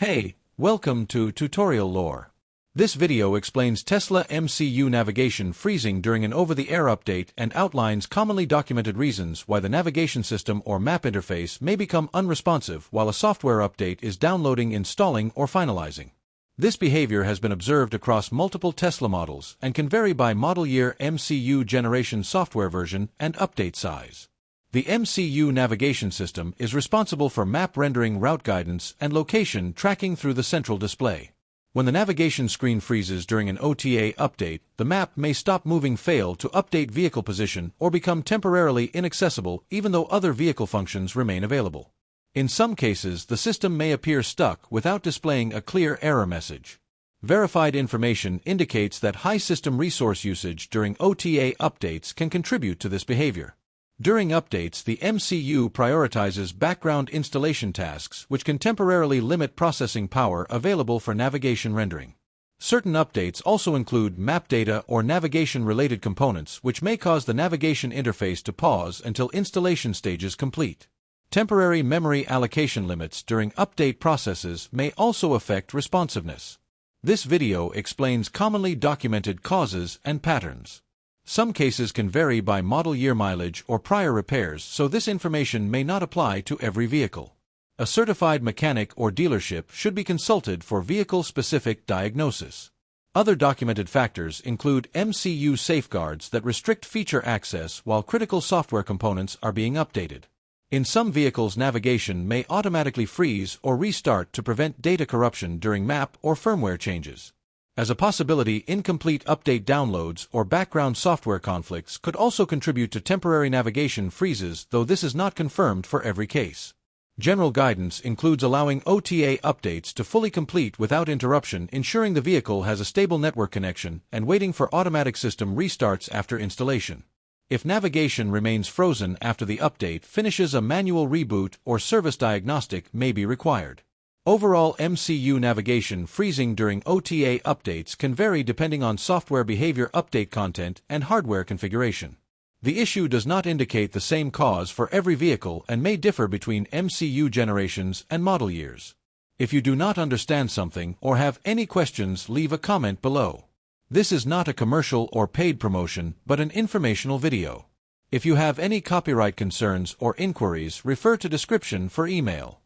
Hey, welcome to Tutorial Lore. This video explains Tesla MCU navigation freezing during an over-the-air update and outlines commonly documented reasons why the navigation system or map interface may become unresponsive while a software update is downloading, installing, or finalizing. This behavior has been observed across multiple Tesla models and can vary by model year, MCU generation, software version, and update size. The MCU navigation system is responsible for map rendering, route guidance, and location tracking through the central display. When the navigation screen freezes during an OTA update, the map may stop moving, fail to update vehicle position, or become temporarily inaccessible even though other vehicle functions remain available. In some cases, the system may appear stuck without displaying a clear error message. Verified information indicates that high system resource usage during OTA updates can contribute to this behavior. During updates, the MCU prioritizes background installation tasks, which can temporarily limit processing power available for navigation rendering. Certain updates also include map data or navigation-related components, which may cause the navigation interface to pause until installation stages complete. Temporary memory allocation limits during update processes may also affect responsiveness. This video explains commonly documented causes and patterns. Some cases can vary by model year, mileage, or prior repairs, so this information may not apply to every vehicle. A certified mechanic or dealership should be consulted for vehicle-specific diagnosis. Other documented factors include MCU safeguards that restrict feature access while critical software components are being updated. In some vehicles, navigation may automatically freeze or restart to prevent data corruption during map or firmware changes. As a possibility, incomplete update downloads or background software conflicts could also contribute to temporary navigation freezes, though this is not confirmed for every case. General guidance includes allowing OTA updates to fully complete without interruption, ensuring the vehicle has a stable network connection, and waiting for automatic system restarts after installation. If navigation remains frozen after the update finishes, a manual reboot or service diagnostic may be required. Overall, MCU navigation freezing during OTA updates can vary depending on software behavior, update content, and hardware configuration. The issue does not indicate the same cause for every vehicle and may differ between MCU generations and model years. If you do not understand something or have any questions, leave a comment below. This is not a commercial or paid promotion, but an informational video. If you have any copyright concerns or inquiries, refer to description for email.